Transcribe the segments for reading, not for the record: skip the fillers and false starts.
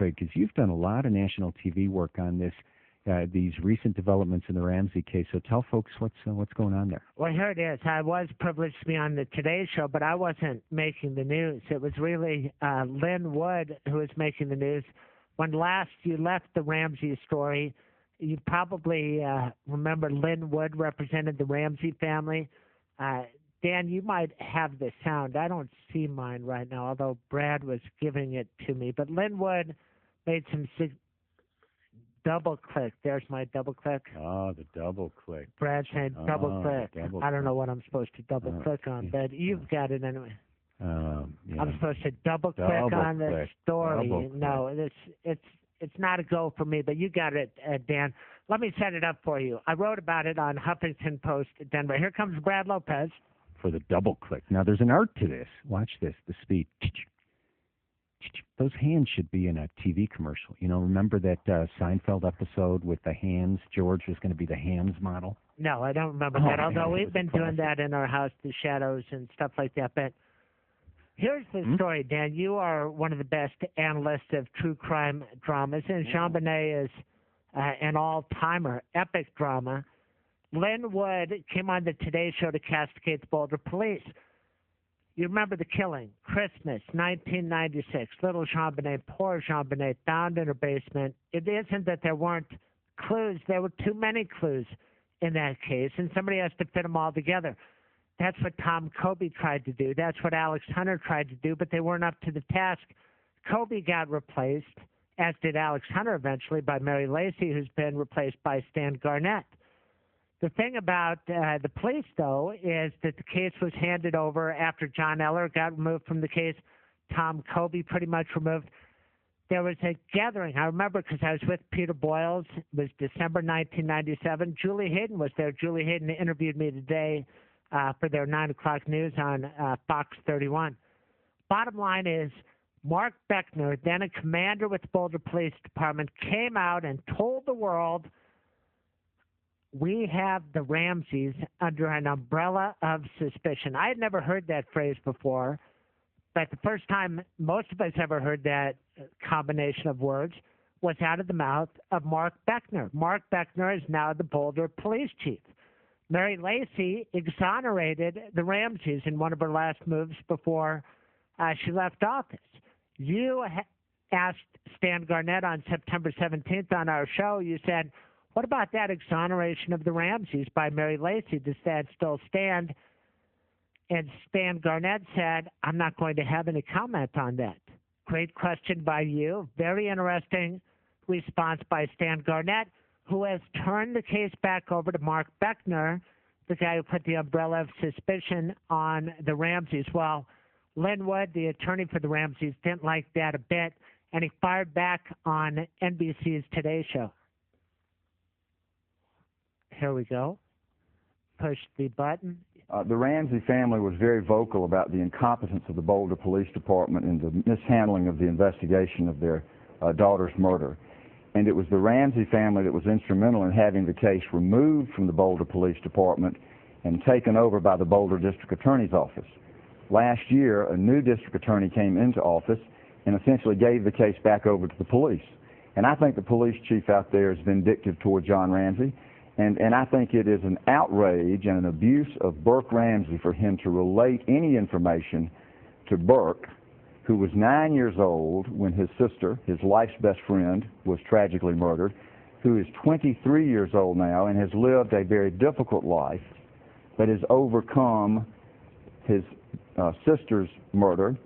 because you've done a lot of national TV work on this, these recent developments in the Ramsey case. So tell folks what's going on there. Well, here it is. I was privileged to be on the Today Show, but I wasn't making the news. It was really Lin Wood who was making the news. When last you left the Ramsey story, you probably remember Lin Wood represented the Ramsey family. Dan, you might have the sound. I don't see mine right now, although Brad was giving it to me. But Lin Wood made some double click. There's my double click. Oh, the double click. Brad said double click. I don't know what I'm supposed to double click on, but you've got it anyway. Yeah. I'm supposed to double click on the story. No, it's not a go for me, but you got it, Dan. Let me set it up for you. I wrote about it on Huffington Post Denver. Here comes Brad Lopez. For the double click. Now, there's an art to this. Watch this, the speed. Those hands should be in a TV commercial. You know, remember that Seinfeld episode with the hands? George was going to be the hands model? No, I don't remember that, although we've been doing that in our house, the shadows and stuff like that. But here's the story, Dan. You are one of the best analysts of true crime dramas, and JonBenet is an all-timer, epic drama. Lin Wood came on the Today Show to castigate the Boulder police. You remember the killing, Christmas, 1996. Little JonBenet, poor JonBenet, found in her basement. It isn't that there weren't clues. There were too many clues in that case, and somebody has to fit them all together. That's what Tom Kobe tried to do. That's what Alex Hunter tried to do, but they weren't up to the task. Kobe got replaced, as did Alex Hunter eventually, by Mary Lacey, who's been replaced by Stan Garnett. The thing about the police, though, is that the case was handed over after John Eller got removed from the case, Tom Kobe pretty much removed. There was a gathering. I remember because I was with Peter Boyles. It was December 1997. Julie Hayden was there. Julie Hayden interviewed me today for their 9 o'clock news on Fox 31. Bottom line is Mark Beckner, then a commander with the Boulder Police Department, came out and told the world, we have the Ramseys under an umbrella of suspicion. I had never heard that phrase before, but the first time most of us ever heard that combination of words was out of the mouth of Mark Beckner. Mark Beckner is now the Boulder police chief. Mary Lacey exonerated the Ramseys in one of her last moves before she left office. You asked Stan Garnett on September 17th on our show, you said, what about that exoneration of the Ramseys by Mary Lacey? Does that still stand? And Stan Garnett said, I'm not going to have any comment on that. Great question by you. Very interesting response by Stan Garnett, who has turned the case back over to Mark Beckner, the guy who put the umbrella of suspicion on the Ramseys. Well, Lin Wood, the attorney for the Ramseys, didn't like that a bit, and he fired back on NBC's Today Show. Here we go. Push the button. The Ramsey family was very vocal about the incompetence of the Boulder Police Department in the mishandling of the investigation of their daughter's murder. And it was the Ramsey family that was instrumental in having the case removed from the Boulder Police Department and taken over by the Boulder District Attorney's Office. Last year, a new district attorney came into office and essentially gave the case back over to the police. And I think the police chief out there is vindictive toward John Ramsey. And I think it is an outrage and an abuse of Burke Ramsey for him to relate any information to Burke, who was 9 years old when his sister, his life's best friend, was tragically murdered, who is 23 years old now and has lived a very difficult life, but has overcome his sister's murder,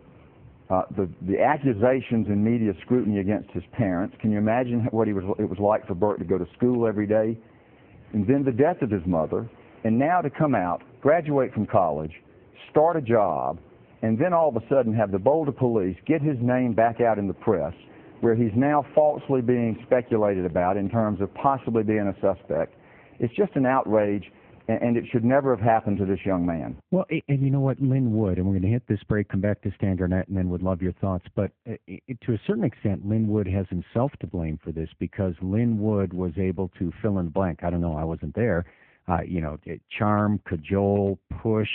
the accusations and media scrutiny against his parents. Can you imagine what it was like for Burke to go to school every day? And then the death of his mother, and now to come out, graduate from college, start a job, and then all of a sudden have the Boulder police get his name back out in the press, where he's now falsely being speculated about in terms of possibly being a suspect. It's just an outrage, and it should never have happened to this young man. Well, and you know what, Lin Wood, and we're going to hit this break, come back to Stan Garnett, and then would love your thoughts, but to a certain extent, Lin Wood has himself to blame for this, because Lin Wood was able to fill in the blank. I don't know, I wasn't there. Charm, cajole, push,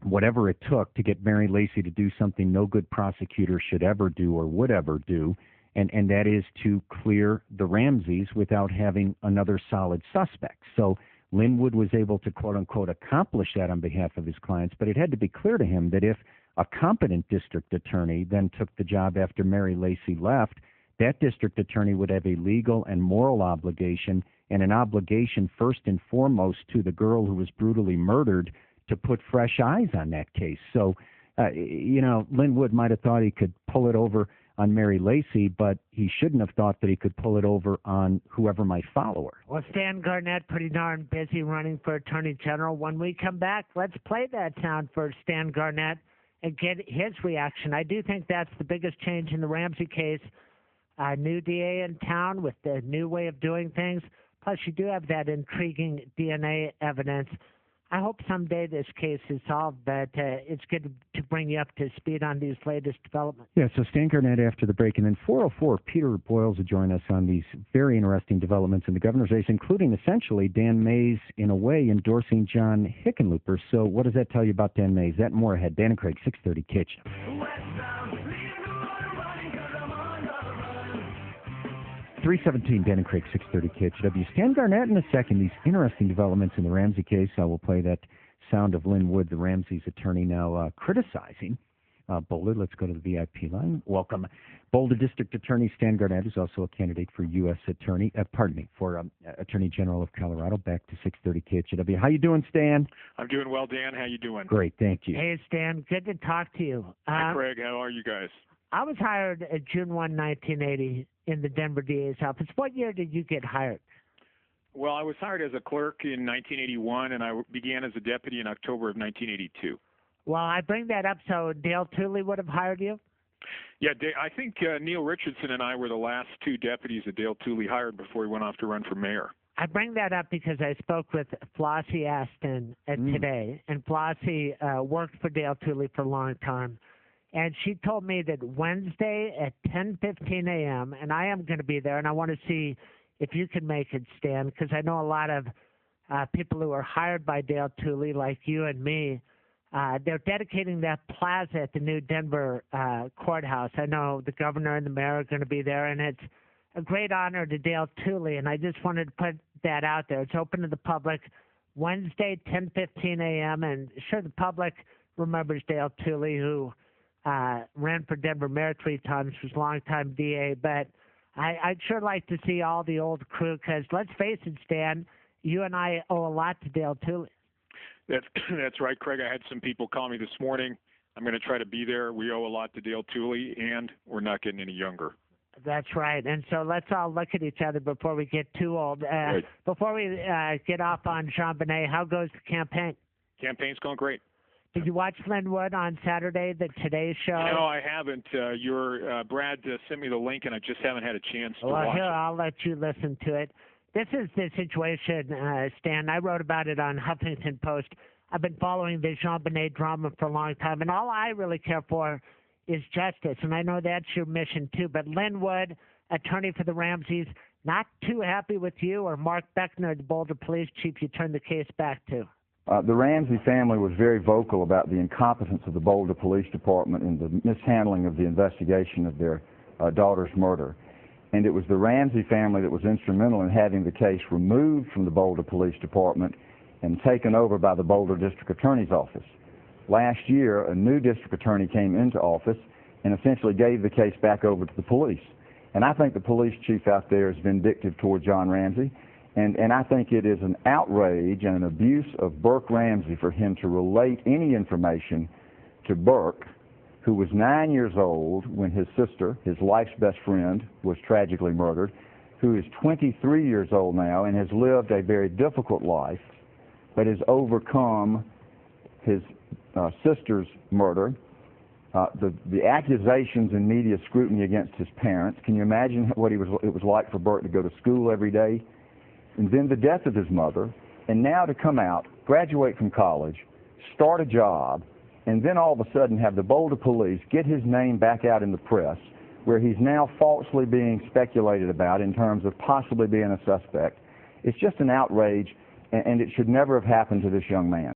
whatever it took to get Mary Lacy to do something no good prosecutor should ever do or would ever do, and that is to clear the Ramseys without having another solid suspect. So Lin Wood was able to, quote-unquote, accomplish that on behalf of his clients, but it had to be clear to him that if a competent district attorney then took the job after Mary Lacy left, that district attorney would have a legal and moral obligation, and an obligation first and foremost to the girl who was brutally murdered, to put fresh eyes on that case. So, Lin Wood might have thought he could pull it over on Mary Lacy, but he shouldn't have thought that he could pull it over on whoever might follow her. Well, Stan Garnett pretty darn busy running for Attorney General. When we come back, let's play that sound for Stan Garnett and get his reaction. I do think that's the biggest change in the Ramsey case. A new DA in town with the new way of doing things. Plus, you do have that intriguing DNA evidence. I hope someday this case is solved, but it's good to bring you up to speed on these latest developments. Yeah, so Stan Garnett after the break, and then 4:04, Peter Boyles will join us on these very interesting developments in the governor's race, including essentially Dan Mays, in a way, endorsing John Hickenlooper. So what does that tell you about Dan Mays? That and more ahead. Dan and Craig, 6:30 Kitch. 317 Dan and Craig, 630 KHW. Stan Garnett in a second. These interesting developments in the Ramsey case. I will play that sound of Lin Wood, the Ramsey's attorney, now criticizing Boulder. Let's go to the VIP line. Welcome. Boulder District Attorney Stan Garnett is also a candidate for U.S. Attorney, for Attorney General of Colorado. Back to 630 KHW. How you doing, Stan? I'm doing well, Dan. How you doing? Great, thank you. Hey, Stan. Good to talk to you. Hi, Craig. How are you guys? I was hired June 1, 1980 in the Denver DA's office. What year did you get hired? Well, I was hired as a clerk in 1981, and I began as a deputy in October of 1982. Well, I bring that up so Dale Tooley would have hired you? Yeah, I think Neil Richardson and I were the last two deputies that Dale Tooley hired before he went off to run for mayor. I bring that up because I spoke with Flossie Aston today, and Flossie worked for Dale Tooley for a long time. And she told me that Wednesday at 10:15 a.m., and I am going to be there, and I want to see if you can make it, Stan, because I know a lot of people who are hired by Dale Tooley, like you and me, they're dedicating that plaza at the new Denver courthouse. I know the governor and the mayor are going to be there, and it's a great honor to Dale Tooley, and I just wanted to put that out there. It's open to the public Wednesday, 10:15 a.m., and sure, the public remembers Dale Tooley, who ran for Denver mayor 3 times, was a longtime DA, but I'd sure like to see all the old crew, because let's face it, Stan, you and I owe a lot to Dale Tooley. That's right, Craig. I had some people call me this morning. I'm going to try to be there. We owe a lot to Dale Tooley, and we're not getting any younger. That's right, and so let's all look at each other before we get too old. Right. Before we get off on JonBenet, how goes the campaign? Campaign's going great. Did you watch Lin Wood on Saturday, the Today Show? No, I haven't. Brad sent me the link, and I just haven't had a chance to watch here, it. I'll let you listen to it. This is the situation, Stan. I wrote about it on Huffington Post. I've been following the JonBenet drama for a long time, and all I really care for is justice, and I know that's your mission too. But Lin Wood, attorney for the Ramseys, not too happy with you or Mark Beckner, the Boulder police chief you turned the case back to. The Ramsey family was very vocal about the incompetence of the Boulder Police Department in the mishandling of the investigation of their daughter's murder. And it was the Ramsey family that was instrumental in having the case removed from the Boulder Police Department and taken over by the Boulder District Attorney's Office. Last year, a new district attorney came into office and essentially gave the case back over to the police. And I think the police chief out there is vindictive toward John Ramsey. And I think it is an outrage and an abuse of Burke Ramsey for him to relate any information to Burke, who was 9 years old when his sister, his life's best friend, was tragically murdered, who is 23 years old now and has lived a very difficult life, but has overcome his sister's murder. The accusations and media scrutiny against his parents. Can you imagine what it was like for Burke to go to school every day? And then the death of his mother, and now to come out, graduate from college, start a job, and then all of a sudden have the Boulder police get his name back out in the press, where he's now falsely being speculated about in terms of possibly being a suspect. It's just an outrage, and it should never have happened to this young man.